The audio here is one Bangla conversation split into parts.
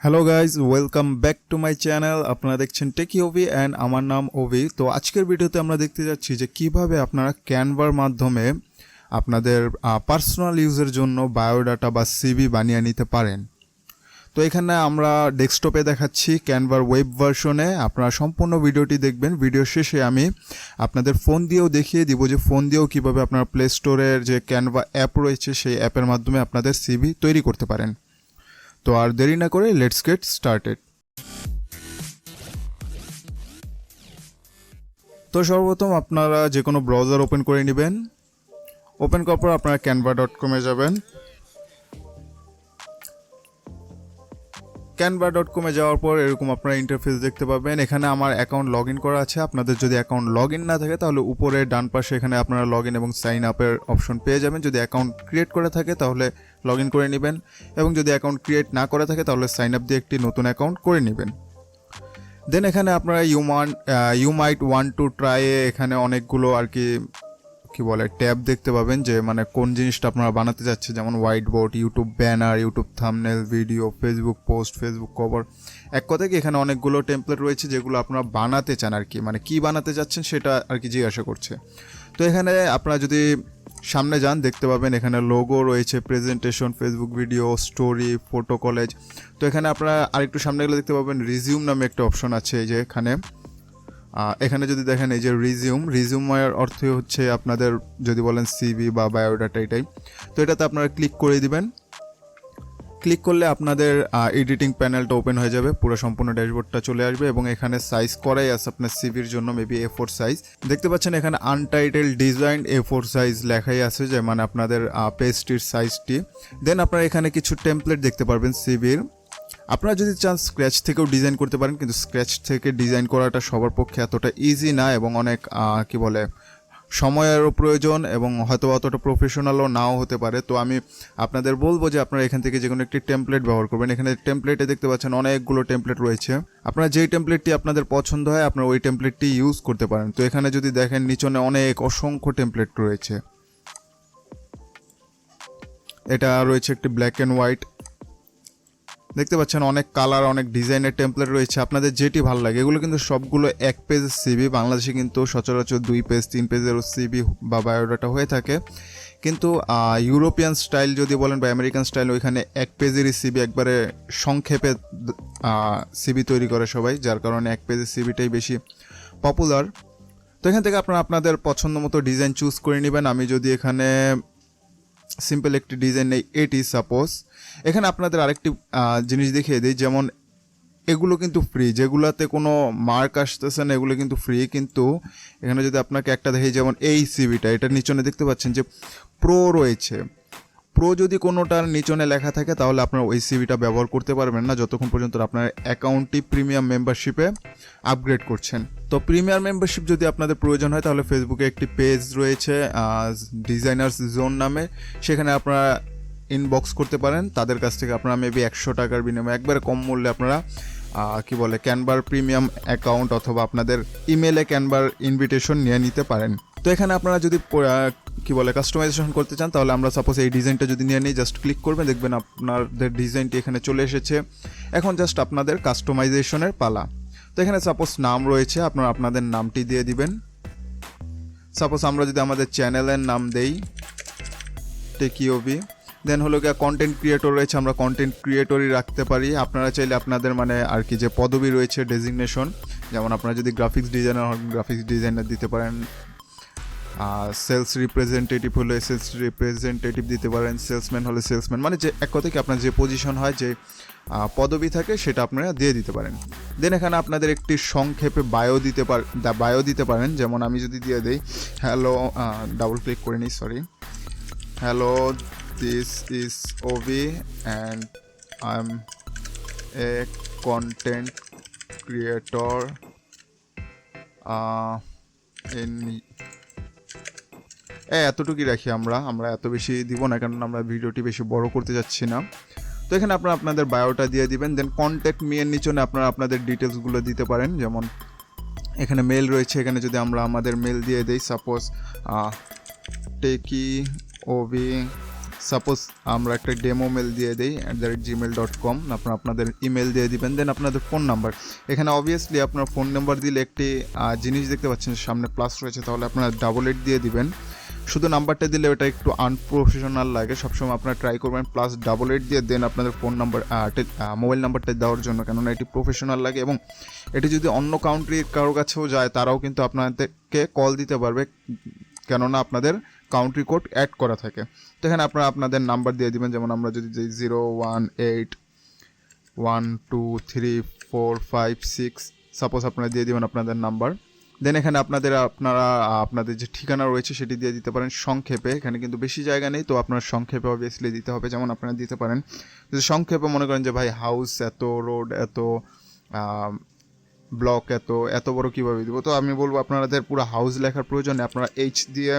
Hello guys, welcome back to my channel. আপনারা দেখছেন টেকি ওভি অ্যান্ড আমার নাম ওভি। তো আজকের ভিডিওতে আমরা দেখতে যাচ্ছি যে কিভাবে আপনারা ক্যানভার মাধ্যমে আপনাদের পার্সোনাল ইউজের জন্য বায়োডাটা বা সিভি বানিয়ে নিতে পারেন। তো এখানে আমরা ডেস্কটপে দেখাচ্ছি ক্যানভার ওয়েব ভার্সনে। আপনারা সম্পূর্ণ ভিডিওটি দেখবেন। ভিডিও শেষে আমি আপনাদের ফোন দিয়েও দেখিয়ে দিব যে ফোন দিয়েও কীভাবে আপনারা প্লে স্টোরের যে ক্যানভা অ্যাপ রয়েছে সেই অ্যাপের মাধ্যমে আপনাদের সিভি তৈরি করতে পারেন। তো আর দেরি না করে লেটস গেট স্টার্টেড। তো সর্বপ্রথম আপনারা যে কোনো ব্রাউজার ওপেন করে নেবেন। ওপেন করার পর আপনারা canva.com-এ যাবেন। canva.com-এ যাওয়ার পর এরকম আপনারা ইন্টারফেস দেখতে পাবেন। এখানে আমার অ্যাকাউন্ট লগ ইন করা আছে। আপনাদের যদি অ্যাকাউন্ট লগ ইন না থাকে তাহলে উপরে ডান পাশে এখানে আপনারা লগ ইন এবং সাইন আপের অপশন পেয়ে যাবেন। যদি অ্যাকাউন্ট ক্রিয়েট করে থাকে তাহলে লগ ইন করে নেবেন, এবং যদি অ্যাকাউন্ট ক্রিয়েট না করে থাকে তাহলে সাইন আপ দিয়ে একটি নতুন অ্যাকাউন্ট করে নেবেন। দেন এখানে আপনারা you might want to try এখানে অনেকগুলো আর কি বলে ট্যাব দেখতে পাবেন, যে মানে কোন জিনিসটা আপনারা বানাতে যাচ্ছে, যেমন white board, YouTube banner, YouTube thumbnail, video, Facebook post, Facebook cover. এক কথায় কি এখানে অনেকগুলো টেমপ্লেট রয়েছে যেগুলো আপনারা বানাতে চান আর কি, মানে কি বানাতে যাচ্ছেন সেটা আর কি জিজ্ঞাসা করছে। তো এখানে আপনারা যদি সামনে যান দেখতে পাবেন এখানে লোগো রয়েছে, presentation, Facebook video, story, photo college. তো এখানে আপনারা আরেকটু সামনে গেলে দেখতে পাবেন রিজিউম নামে একটা অপশন আছে। এই যে এখানে যদি দেখেন এই যে রিজিউমের অর্থ হচ্ছে আপনাদের যদি বলেন সিভি বা বায়োডাটা, এটাই। তো এটাতে আপনারা ক্লিক করে দিবেন। ক্লিক করলে আপনাদের এডিটিং প্যানেলটা ওপেন হয়ে যাবে, পুরো সম্পূর্ণ ড্যাশবোর্ডটা চলে আসবে, এবং এখানে সাইজ করাই আছে আপনার সিভির জন্য মেবি A4 সাইজ। দেখতে পাচ্ছেন এখানে আনটাইটেল ডিজাইন A4 সাইজ লেখাই আছে, যে মানে আপনাদের পেজটির সাইজটি। দেন আপনারা এখানে কিছু টেমপ্লেট দেখতে পারবেন সিভির। আপনারা যদি চান স্ক্র্যাচ থেকেও ডিজাইন করতে পারেন, কিন্তু স্ক্র্যাচ থেকে ডিজাইন করাটা সবার পক্ষে এতটা ইজি না, এবং অনেক সময়েরও প্রয়োজন, এবং হয়তো অতটা প্রফেশনালও নাও হতে পারে। তো আমি আপনাদের বলবো যে আপনারা এখান থেকে যে কোনো একটি টেমপ্লেট ব্যবহার করবেন। এখানে টেমপ্লেটে দেখতে পাচ্ছেন অনেকগুলো টেমপ্লেট রয়েছে। আপনারা যেই টেমপ্লেটটি আপনাদের পছন্দ হয় আপনারা ওই টেমপ্লেটটি ইউজ করতে পারেন। তো এখানে যদি দেখেন নিচনে অসংখ্য টেমপ্লেট রয়েছে। এটা রয়েছে একটি ব্ল্যাক অ্যান্ড হোয়াইট, দেখতে পাচ্ছেন অনেক কালার, অনেক ডিজাইনের টেমপ্লেট রয়েছে। আপনাদের যেটি ভালো লাগে, এগুলো কিন্তু সবগুলো এক পেজের সিভি। বাংলাদেশে কিন্তু সচরাচর 2 পেজ 3 পেজেরও সিভি বা বায়োডাটা হয়ে থাকে, কিন্তু ইউরোপিয়ান স্টাইল যদি বলেন বা আমেরিকান স্টাইল, ওইখানে এক পেজেরই সিভি একবারে সংক্ষেপে সিভি তৈরি করে সবাই, যার কারণে এক পেজের সিভিটাই বেশি পপুলার। তো এখান থেকে আপনারা আপনাদের পছন্দ মতো ডিজাইন চুজ করে নেবেন। আমি যদি এখানে সিম্পল একটি ডিজাইন নেই, এটি সাপোজ। এখানে আপনাদের আরেকটি জিনিস দেখিয়ে দিই, যেমন এগুলো কিন্তু ফ্রি, যেগুলোতে কোনো মার্ক আসতেছে না এগুলো কিন্তু ফ্রি। কিন্তু এখানে যদি আপনাকে একটা দেখি, যেমন এই সিভিটা, এটার নিচনে দেখতে পাচ্ছেন যে প্রো রয়েছে। প্রো যদি কোনোটার নিচনে লেখা থাকে তাহলে আপনারা ওই সিভিটা ব্যবহার করতে পারবেন না যতক্ষণ পর্যন্ত আপনার অ্যাকাউন্টটি প্রিমিয়াম মেম্বারশিপে আপগ্রেড করছেন। তো প্রিমিয়াম মেম্বারশিপ যদি আপনাদের প্রয়োজন হয় তাহলে ফেসবুকে একটি পেজ রয়েছে ডিজাইনার্স জোন নামে, সেখানে আপনারা ইনবক্স করতে পারেন। তাদের কাছ থেকে আপনারা মেবি 100 টাকার বিনিময়ে একবারে কম মূল্যে আপনারা ক্যানভার প্রিমিয়াম অ্যাকাউন্ট অথবা আপনাদের ইমেলে ক্যানভার ইনভিটেশন নিয়ে নিতে পারেন। তো এখানে আপনারা যদি কাস্টমাইজেশন করতে চান তাহলে আমরা সাপোজ এই ডিজাইনটা যদি নিয়ে নিই, জাস্ট ক্লিক করবেন, দেখবেন আপনাদের ডিজাইনটি এখানে চলে এসেছে। এখন জাস্ট আপনাদের কাস্টমাইজেশনের পালা। তো এখানে সাপোজ নাম রয়েছে, আপনারা আপনাদের নামটি দিয়ে দিবেন। সাপোজ আমরা যদি আমাদের চ্যানেলের নাম দেই টেকি ওভি, দেন হলো গিয়ে কন্টেন্ট ক্রিয়েটর রয়েছে, আমরা কন্টেন্ট ক্রিয়েটরই রাখতে পারি। আপনারা চাইলে আপনাদের আর কি যে পদবি রয়েছে ডেজিগনেশন, যেমন আপনারা যদি গ্রাফিক্স ডিজাইনার হন গ্রাফিক্স ডিজাইনার দিতে পারেন, সেলস রিপ্রেজেন্টেটিভ হলে সেলস রিপ্রেজেন্টেটিভ দিতে পারেন, সেলসম্যান হলে সেলসম্যান, মানে যে এক কথায় কি আপনার যে পজিশন হয়, যে পদবি থাকে সেটা আপনারা দিয়ে দিতে পারেন। দেন এখানে আপনাদের একটি সংক্ষেপে বায়ো দিতে পারেন। যেমন আমি যদি দিয়ে দিই হ্যালো, ডাবল ক্লিক করে নিই, sorry, hello, this is Ovi and I'm a content creator in এতটুকুই রাখি। আমরা এত বেশি দিব না, কারণ আমরা ভিডিওটি বেশি বড় করতে যাচ্ছি না। তো এখানে আপনারা আপনাদের বায়োটা দিয়ে দিবেন। দেন কন্ট্যাক্ট মি এর নিচে আপনারা আপনাদের ডিটেলসগুলো দিতে পারেন। যেমন এখানে মেল রয়েছে, এখানে যদি আমরা আমাদের মেল দিয়ে দিই, সাপোজ টেকি ওভি সাপোজ আমরা একটা ডেমো মেল দিয়ে দিই @gmail.com, আপনারা আপনাদের ইমেল দিয়ে দিবেন, দেন আপনাদের ফোন নাম্বার। এখানে অবভিয়াসলি আপনার ফোন নাম্বার দিলে একটি জিনিস দেখতে পাচ্ছেন সামনে প্লাস রয়েছে, তাহলে আপনারা 8 দিয়ে দিবেন। শুধু নাম্বারটা দিলে ওটা একটু আনপ্রফেশনাল লাগে, সবসময় আপনারা ট্রাই করবেন +8 দিয়ে দেন আপনাদের ফোন নাম্বার মোবাইল নাম্বারটা দেওয়ার জন্য, কেননা এটি প্রফেশনাল লাগে এবং এটি যদি অন্য কান্ট্রির কারো কাছেও যায় তারাও কিন্তু আপনাদেরকে কল দিতে পারবে, কেননা আপনাদের কান্ট্রি কোড অ্যাড করা থাকে। তো এখানে আপনারা আপনাদের নাম্বার দিয়ে দিবেন, যেমন আমরা যদি 018123456 সাপোজ আপনারা দিয়ে দিবেন আপনাদের নাম্বার। দেন এখানে আপনাদের যে ঠিকানা রয়েছে সেটি দিয়ে দিতে পারেন সংক্ষেপে, এখানে কিন্তু বেশি জায়গা নেই, তো আপনার সংক্ষেপে অবভিয়াসলি দিতে হবে। যেমন আপনারা দিতে পারেন যদি সংক্ষেপে মনে করেন যে ভাই হাউস এত, রোড এত, ব্লক এত বড় কীভাবে দিব, তো আমি বলবো আপনাদের পুরো হাউস লেখার প্রয়োজনে আপনারা এইচ দিয়ে,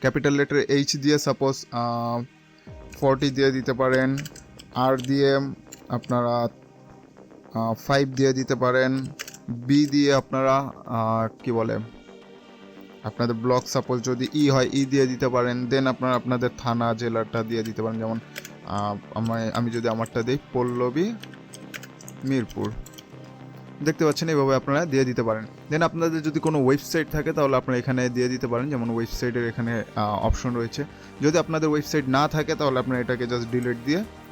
ক্যাপিটাল লেটার এইচ দিয়ে সাপোজ 40 দিয়ে দিতে পারেন, আর দিয়ে আপনারা 5 দিয়ে দিতে পারেন, বি দিয়ে আপনারা কি বলে আপনাদের ব্লক সাপোজ যদি ই হয় ই দিয়ে দিতে পারেন। দেন আপনারা আপনাদের থানা জেলাটা দিয়ে দিতে পারেন, যেমন আমি যদি আমারটা দিই পল্লবী মিরপুর, দেখতে পাচ্ছেন এইভাবে আপনারা দিয়ে দিতে পারেন। দেন আপনাদের যদি কোনো ওয়েবসাইট থাকে তাহলে আপনারা এখানে দিয়ে দিতে পারেন, যেমন ওয়েবসাইটের এখানে অপশন রয়েছে। যদি আপনাদের ওয়েবসাইট না থাকে তাহলে আপনারা এটাকে জাস্ট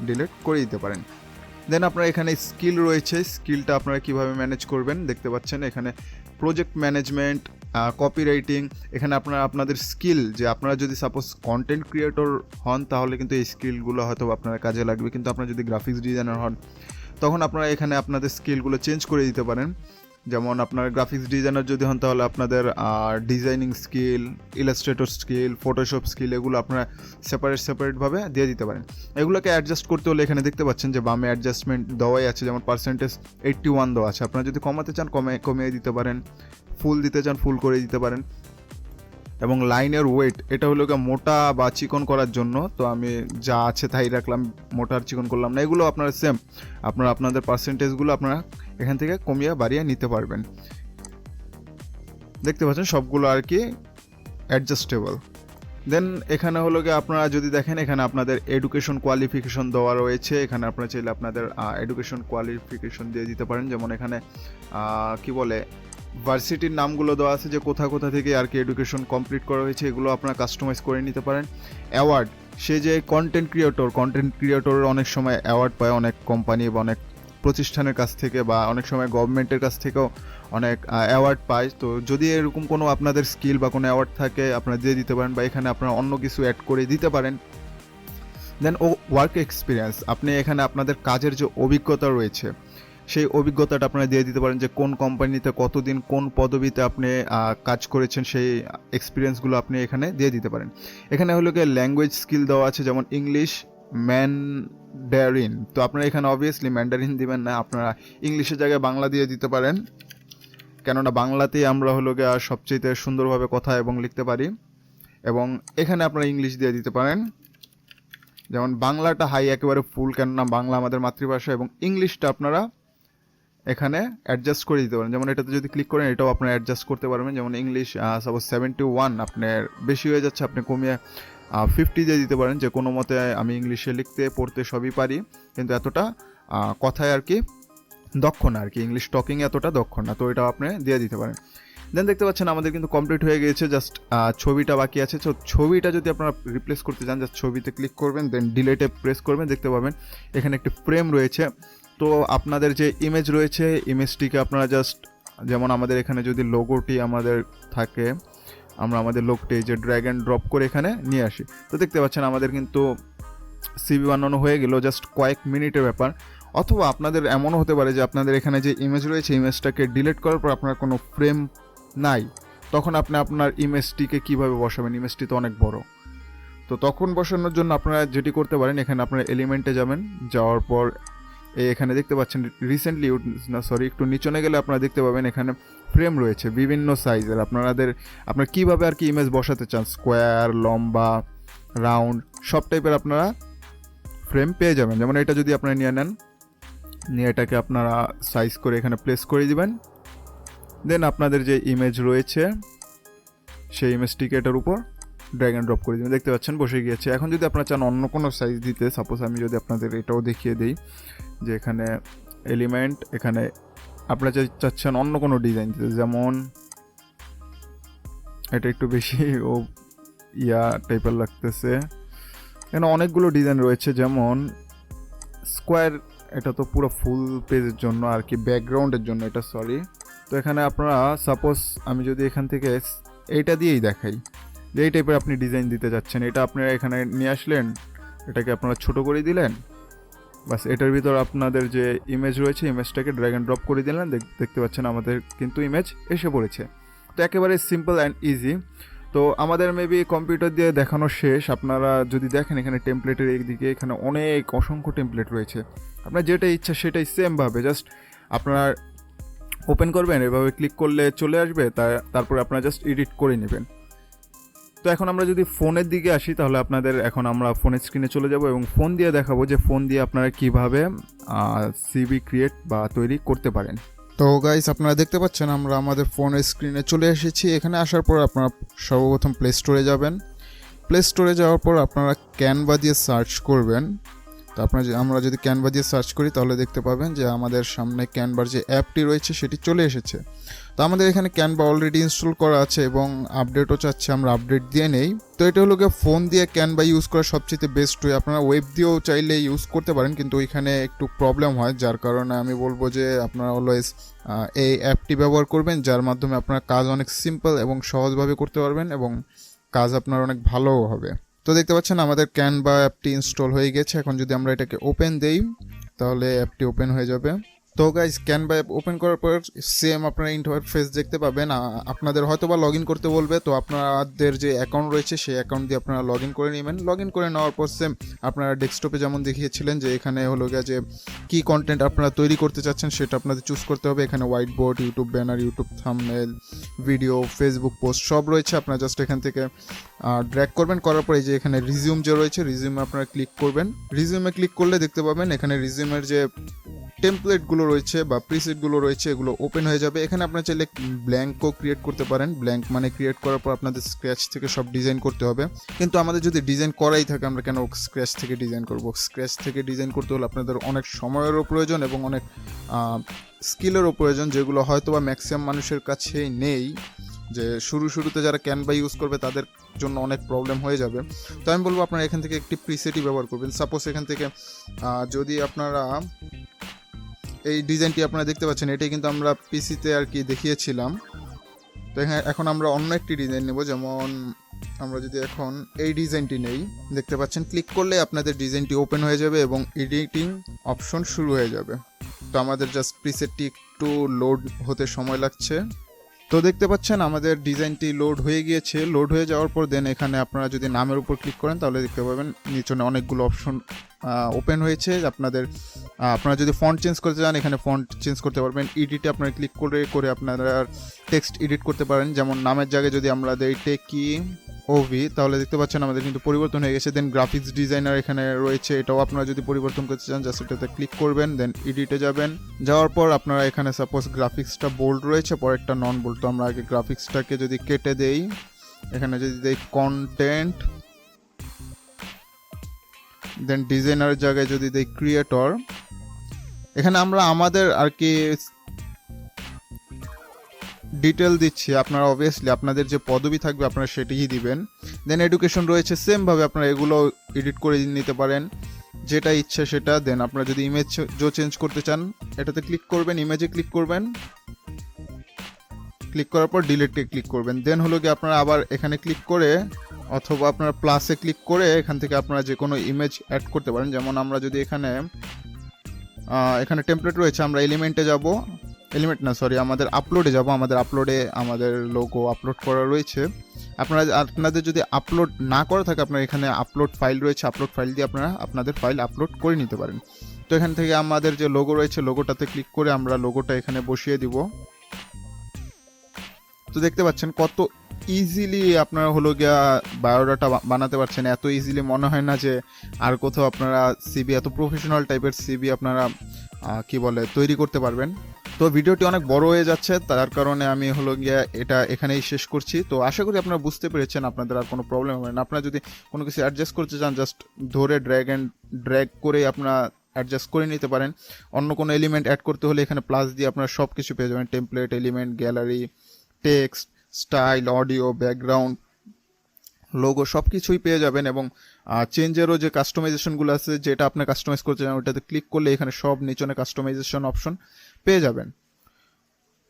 ডিলিট করে দিতে পারেন। দেন আপনারা এখানে স্কিল রয়েছে, স্কিলটা আপনারা কিভাবে ম্যানেজ করবেন দেখতে পাচ্ছেন এখানে প্রজেক্ট ম্যানেজমেন্ট, কপিরাইটিং। এখানে আপনারা আপনাদের স্কিল, যে আপনারা যদি সাপোজ কন্টেন্ট ক্রিয়েটর হন তাহলে কিন্তু এই স্কিলগুলো হয়তো আপনার কাজে লাগবে, কিন্তু আপনারা যদি গ্রাফিক্স ডিজাইনার হন তখন আপনারা এখানে আপনাদের স্কিলগুলো চেঞ্জ করে দিতে পারেন। যেমন আপনার গ্রাফিক্স ডিজাইনার যদি হন তাহলে আপনাদের designing skill, Illustrator skill, Photoshop skill এগুলো আপনারা সেপারেটভাবে দিয়ে দিতে পারেন। এগুলোকে অ্যাডজাস্ট করতে হলে এখানে দেখতে পাচ্ছেন যে বামে অ্যাডজাস্টমেন্ট দেওয়াই আছে, যেমন পার্সেন্টেজ 81 দেওয়া আছে। আপনারা যদি কমাতে চান কমিয়ে দিতে পারেন, ফুল দিতে চান ফুল করে দিতে পারেন। এবং লাইনের ওয়েট এটা হলো মোটা বা চিকন করার জন্য, তো আমি যা আছে তাই রাখলাম, মোটা আর চিকন করলাম না। এগুলো আপনারা সেম আপনাদের পার্সেন্টেজগুলো আপনারা এখান থেকে কমিয়ে বাড়িয়ে নিতে পারবেন। দেখতে পাচ্ছেন সবগুলো আর কি অ্যাডজাস্টেবল। দেন এখানে হলো আপনারা যদি দেখেন এখানে আপনাদের এডুকেশন কোয়ালিফিকেশন দেওয়া রয়েছে, এখানে আপনারা চাইলে আপনাদের এডুকেশন কোয়ালিফিকেশন দিয়ে দিতে পারেন। যেমন এখানে কি বলে ভার্সিটির নামগুলো দেওয়া আছে যে কোথা থেকে আর কি এডুকেশন কমপ্লিট করা হয়েছে, এগুলো আপনারা কাস্টমাইজ করে নিতে পারেন। অ্যাওয়ার্ড, সে যে কন্টেন্ট ক্রিয়েটরের অনেক সময় অ্যাওয়ার্ড পায় অনেক কোম্পানি বা অনেক প্রতিষ্ঠানের কাছ থেকে, বা অনেক সময় গভর্নমেন্টের কাছ থেকেও অনেক অ্যাওয়ার্ড পায়। তো যদি এরকম কোনো আপনাদের স্কিল বা কোনো অ্যাওয়ার্ড থাকে আপনারা দিয়ে দিতে পারেন, বা এখানে আপনারা অন্য কিছু অ্যাড করে দিতে পারেন। দেন ওয়ার্ক এক্সপিরিয়েন্স, আপনি এখানে আপনাদের কাজের যে অভিজ্ঞতা রয়েছে সেই অভিজ্ঞতাটা আপনারা দিয়ে দিতে পারেন, যে কোন কোম্পানিতে কতদিন কোন পদবিতে আপনি কাজ করেছেন সেই এক্সপিরিয়েন্সগুলো আপনি এখানে দিয়ে দিতে পারেন। এখানে হলো গিয়ে ল্যাঙ্গুয়েজ স্কিল দেওয়া আছে, যেমন ইংলিশ, ম্যান্ডারিন। তো আপনারা এখানে অবভিয়াসলি ম্যান্ডারিন দিবেন না, আপনারা ইংলিশের জায়গায় বাংলা দিয়ে দিতে পারেন, কেননা বাংলাতেই আমরা হলো গিয়ে সবচেয়ে সুন্দরভাবে কথা এবং লিখতে পারি। এবং এখানে আপনারা ইংলিশ দিয়ে দিতে পারেন, যেমন বাংলাটা হাই একেবারে ফুল, কেননা বাংলা আমাদের মাতৃভাষা, এবং ইংলিশটা আপনারা এখানে অ্যাডজাস্ট করে দিতে পারেন। যেমন এটাতে যদি ক্লিক করেন এটাও আপনারা অ্যাডজাস্ট করতে পারবেন। যেমন ইংলিশ সাপোজ 71 আপনার বেশি হয়ে যাচ্ছে, আপনি কমিয়ে 50 দিয়ে দিতে পারেন, যে কোনো মতে আমি ইংলিশে লিখতে পড়তে সবই পারি, কিন্তু এতটা কথায় আর কি দক্ষ না, আর কি ইংলিশ টকিং এতটা দক্ষ না, তো এটা আপনি দিয়ে দিতে পারেন। দেন দেখতে পাচ্ছেন আমাদের কিন্তু কমপ্লিট হয়ে গিয়েছে, জাস্ট ছবিটা বাকি আছে। তো ছবিটা যদি আপনারা রিপ্লেস করতে চান জাস্ট ছবিতে ক্লিক করবেন, দেন ডিলেটে প্রেস করবেন, দেখতে পাবেন এখানে একটি ফ্রেম রয়েছে। তো আপনাদের যে ইমেজ রয়েছে ইমেজটিকে আপনারা জাস্ট, যেমন আমাদের এখানে যদি লোগোটি আমাদের থাকে, আমরা আমাদের লোগোটি যে ড্র্যাগ অ্যান্ড ড্রপ করে এখানে নিয়ে আসি, তো দেখতে পাচ্ছেন আমাদের কিন্তু সিভি বানানো হয়ে গেল, জাস্ট কয়েক মিনিটের ব্যাপার। অথবা আপনাদের এমনও হতে পারে যে আপনাদের এখানে যে ইমেজ রয়েছে ইমেজটাকে ডিলিট করার পর আপনার কোনো ফ্রেম নাই, তখন আপনি আপনার ইমেজটিকে কিভাবে বসাবেন, ইমেজটি তো অনেক বড়, তো তখন বসানোর জন্য আপনারা যেটি করতে পারেন, এখানে আপনারা এলিমেন্টে যাবেন, যাওয়ার পর এখানে দেখতে পাচ্ছেন রিসেন্টলি একটু নিচনে গেলে আপনারা দেখতে পাবেন এখানে ফ্রেম রয়েছে বিভিন্ন সাইজের। আপনারা কীভাবে আর কি ইমেজ বসাতে চান, স্কোয়ার, লম্বা, রাউন্ড সব টাইপের আপনারা ফ্রেম পেয়ে যাবেন। যেমন এটা যদি আপনারা নিয়ে এটাকে আপনারা সাইজ করে এখানে প্লেস করে দিবেন, দেন আপনাদের যে ইমেজ রয়েছে সেই ইমেজটিকে এটার উপর ড্র্যাগ অ্যান্ড ড্রপ করে দিবেন। দেখতে পাচ্ছেন বসে গিয়েছে। এখন যদি আপনারা চান অন্য কোনো সাইজ দিতে, সাপোজ আমি যদি আপনাদের এটাও দেখিয়ে দিই যে এখানে এলিমেন্ট, এখানে আপনারা চাচ্ছেন অন্য কোনো ডিজাইন দিতে, যেমন এটা একটু বেশি টাইপের লাগতেছে। এখানে অনেকগুলো ডিজাইন রয়েছে, যেমন স্কোয়ার, এটা তো পুরো ফুল পেজের জন্য আর কি, ব্যাকগ্রাউন্ডের জন্য এটা, সরি। তো এখানে আপনারা সাপোজ আমি যদি এখান থেকে এইটা দিয়েই দেখাই যে এই টাইপের আপনি ডিজাইন দিতে যাচ্ছেন, এটা আপনারা এখানে নিয়ে আসলেন, এটাকে আপনারা ছোট করে দিলেন, বাস এটার ভিতর আপনাদের যে ইমেজ রয়েছে ইমেজটাকে ড্র্যাগ অ্যান্ড ড্রপ করে দিলেন, দেখতে পাচ্ছেন আমাদের কিন্তু ইমেজ এসে পড়েছে। তো একেবারে সিম্পল অ্যান্ড ইজি। তো আমাদের মেবি কম্পিউটার দিয়ে দেখানো শেষ। আপনারা যদি দেখেন এখানে টেমপ্লেটের একদিকে এখানে অসংখ্য টেমপ্লেট রয়েছে, আপনার যেটা ইচ্ছা সেটাই সেমভাবে জাস্ট আপনার ওপেন করবেন, এভাবে ক্লিক করলে চলে আসবে, তারপরে আপনারা জাস্ট এডিট করে নেবেন। তো এখন আমরা যদি ফোনের দিকে আসি, তাহলে এখন আমরা ফোনের স্ক্রিনে চলে যাব এবং ফোন দিয়ে দেখাবো যে ফোন দিয়ে আপনারা কিভাবে সিভি ক্রিয়েট বা তৈরি করতে পারেন। তো গাইস, আপনারা দেখতে পাচ্ছেন আমরা আমাদের ফোনের স্ক্রিনে চলে এসেছি। এখানে আসার পর আপনারা সর্বপ্রথম প্লে স্টোরে যাবেন। প্লে স্টোরে যাওয়ার পর আপনারা ক্যানভা দিয়ে সার্চ করবেন। তো আমরা যদি ক্যানভা দিয়ে সার্চ করি তাহলে দেখতে পাবেন যে আমাদের সামনে ক্যানভার যে অ্যাপটি রয়েছে সেটি চলে এসেছে। তো আমাদের এখানে ক্যানভা অলরেডি ইনস্টল করা আছে এবং আপডেটও চাচ্ছে, আমরা আপডেট দিয়ে নেই। তো এটা হলো গিয়ে ফোন দিয়ে ক্যানভা ইউজ করা সবচেয়ে বেস্ট ওয়ে। আপনারা ওয়েব দিয়েও চাইলে ইউজ করতে পারেন, কিন্তু ওইখানে একটু প্রবলেম হয়, যার কারণে আমি বলবো যে আপনারা অলওয়েজ এই অ্যাপটি ব্যবহার করবেন, যার মাধ্যমে আপনার কাজ অনেক সিম্পল এবং সহজভাবে করতে পারবেন এবং কাজ আপনার অনেক ভালোও হবে। তো দেখতে পাচ্ছেন আমাদের ক্যানভা অ্যাপটি ইনস্টল হয়ে গেছে। এখন যদি আমরা এটাকে ওপেন দেই তাহলে অ্যাপটি ওপেন হয়ে যাবে। তো গাইজ, ক্যানভা অ্যাপ ওপেন করার পর সেম আপনারা ইন্টারফেস দেখতে পাবেন। আপনাদের হয়তো বা লগ ইন করতে বলবে, তো আপনাদের যে অ্যাকাউন্ট রয়েছে সেই অ্যাকাউন্ট দিয়ে আপনারা লগ ইন করে নেবেন। লগ ইন করে নেওয়ার পর সেম আপনারা ডেস্কটপে যেমন দেখিয়েছিলেন যে এখানে হলো গিয়ে যে কী কন্টেন্ট আপনারা তৈরি করতে চাচ্ছেন সেটা আপনাদের চুজ করতে হবে। এখানে white board, YouTube banner, YouTube thumbnail, video, Facebook post সব রয়েছে। আপনারা জাস্ট এখান থেকে ড্র্যাগ করবেন, করার পরে যে এখানে রিজিউম যে রয়েছে রিজিউমে আপনারা ক্লিক করবেন। রিজিউমে ক্লিক করলে দেখতে পাবেন এখানে রিজিউমের যে টেমপ্লেটগুলো রয়েছে বা প্রিসেটগুলো রয়েছে এগুলো ওপেন হয়ে যাবে। এখানে আপনারা চাইলে ব্ল্যাঙ্কও ক্রিয়েট করতে পারেন। ব্ল্যাঙ্ক মানে ক্রিয়েট করার পর আপনাদের স্ক্র্যাচ থেকে সব ডিজাইন করতে হবে, কিন্তু আমাদের যদি ডিজাইন করাই থাকে আমরা কেন স্ক্র্যাচ থেকে ডিজাইন করব? স্ক্র্যাচ থেকে ডিজাইন করতে হলে আপনাদের অনেক সময়েরও প্রয়োজন এবং অনেক স্কিলেরও প্রয়োজন, যেগুলো হয়তো বা ম্যাক্সিমাম মানুষের কাছেই নেই। যে শুরুতে যারা ক্যানভা ইউজ করবে তাদের জন্য অনেক প্রবলেম হয়ে যাবে। তো আমি বলবো আপনারা এখান থেকে একটি প্রিসেটই ব্যবহার করবেন। সাপোজ এখান থেকে যদি আপনারা এই ডিজাইনটি আপনারা দেখতে পাচ্ছেন, এটাই কিন্তু আমরা পিসিতে আর কি দেখিয়েছিলাম। তো এখন আমরা অন্য একটি ডিজাইন নেব, যেমন আমরা যদি এখন এই ডিজাইনটি নেই, দেখতে পাচ্ছেন ক্লিক করলে আপনাদের ডিজাইনটি ওপেন হয়ে যাবে এবং এডিটিং অপশন শুরু হয়ে যাবে। তো আমাদের জাস্ট প্রিসেটটি একটু লোড হতে সময় লাগছে। তো দেখতে পাচ্ছেন আমাদের ডিজাইনটি লোড হয়ে গিয়েছে। লোড হয়ে যাওয়ার পর দেন এখানে আপনারা যদি নামের উপর ক্লিক করেন তাহলে দেখতে পাবেন নিচনে অনেকগুলো অপশন ওপেন হয়েছে। আপনারা যদি ফন্ট চেঞ্জ করতে চান এখানে ফন্ট চেঞ্জ করতে পারবেন। এডিটে আপনারা ক্লিক করে আপনারা টেক্সট এডিট করতে পারেন। যেমন নামের জায়গায় যদি আমরা দেই টেকি ওভি, তাহলে দেখতে পাচ্ছেন আমাদের কিন্তু পরিবর্তন হয়ে গেছে। দেন গ্রাফিক্স ডিজাইনার এখানে রয়েছে, এটাও আপনারা যদি পরিবর্তন করতে চান জাস্ট এটাতে ক্লিক করবেন, দেন এডিটে যাবেন। যাওয়ার পর আপনারা এখানে সাপোজ গ্রাফিক্সটা বোল্ড রয়েছে, পরেরটা নন বোল্ড। তো আমরা আগে গ্রাফিক্সটাকে যদি কেটে দেই, এখানে যদি দেই কন্টেন্ট, দেন ডিজাইনারের জায়গায় যদি দেই ক্রিয়েটর, এখানে আমরা আমাদের আর কি ডিটেল দিচ্ছি। আপনারা অবভিয়াসলি আপনাদের যে পদবি থাকবে আপনারা সেটিই দিবেন। দেন এডুকেশন রয়েছে, সেমভাবে আপনারা এগুলো এডিট করে নিতে পারেন যেটা ইচ্ছা সেটা। দেন আপনারা যদি ইমেজ চেঞ্জ করতে চান এটাতে ক্লিক করবেন, ইমেজে ক্লিক করবেন, ক্লিক করার পর ডিলিটে ক্লিক করবেন। দেন হলো কি আপনারা আবার এখানে ক্লিক করে অথবা আপনারা প্লাসে ক্লিক করে এখান থেকে আপনারা যে কোনো ইমেজ অ্যাড করতে পারেন। যেমন আমরা যদি এখানে টেমপ্লেট রয়েছে, আমরা এলিমেন্টে যাব, আমাদের আপলোডে যাব। আমাদের আপলোডে আমাদের লোগো আপলোড করা রয়েছে। আপনাদের যদি আপলোড না করা থাকে আপনার এখানে আপলোড ফাইল রয়েছে, আপলোড ফাইল দিয়ে আপনারা আপনাদের ফাইল আপলোড করে নিতে পারেন। তো এখান থেকে আমাদের যে লোগো রয়েছে লোগোটাতে ক্লিক করে আমরা লোগোটা এখানে বসিয়ে দিব। তো দেখতে পাচ্ছেন কত ইজিলি আপনারা হলো গিয়া বায়োডাটা বানাতে পারছেন। এত ইজিলি মনে হয় না যে আর কোথাও আপনারা সিভি, এত প্রফেশনাল টাইপের সিভি আপনারা কি বলে তৈরি করতে পারবেন। তো ভিডিওটি অনেক বড় হয়ে যাচ্ছে, তার কারণে আমি হলো গিয়া এটা এখানেই শেষ করছি। তো আশা করি আপনারা বুঝতে পেরেছেন, আপনাদের আর কোনো প্রবলেম হবে না। আপনারা যদি কোনো কিছু অ্যাডজাস্ট করতে চান, জাস্ট ধরে ড্র্যাগ করে আপনারা অ্যাডজাস্ট করে নিতে পারেন। অন্য কোনো এলিমেন্ট অ্যাড করতে হলে এখানে প্লাস দিয়ে আপনারা সব কিছু পেয়ে যাবেন, template, element, gallery, text, style, audio, background, logo সব কিছুই পেয়ে যাবেন। এবং চেঞ্জেরও যে কাস্টমাইজেশনগুলো আছে, যেটা আপনি কাস্টমাইজ করতে চান ওটাতে ক্লিক করলে এখানে সব নিচনে কাস্টমাইজেশন অপশন পেয়ে যাবেন।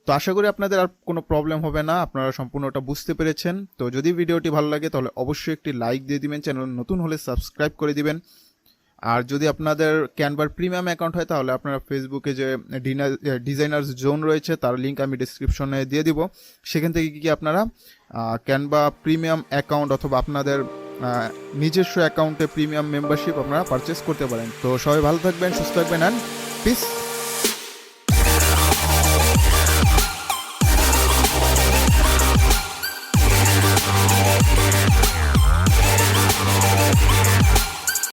তো আশা করি আপনাদের আর কোনো প্রবলেম হবে না, আপনারা সম্পূর্ণটা বুঝতে পেরেছেন। তো যদি ভিডিওটি ভালো লাগে তাহলে অবশ্যই একটি লাইক দিয়ে দিবেন, চ্যানেল নতুন হলে সাবস্ক্রাইব করে দিবেন। আর যদি আপনাদের ক্যানভার প্রিমিয়াম অ্যাকাউন্ট হয় তাহলে আপনারা ফেসবুকে যে ডিজাইনার্স জোন রয়েছে তার লিঙ্ক আমি ডিসক্রিপশনে দিয়ে দিব। সেখান থেকে কি আপনারা ক্যানভা প্রিমিয়াম অ্যাকাউন্ট অথবা আপনাদের নিজস্ব অ্যাকাউন্টে প্রিমিয়াম মেম্বারশিপ আপনারা পারচেস করতে পারেন। তো সবাই ভালো থাকবেন, সুস্থ থাকবেন, অ্যান্ড পিস।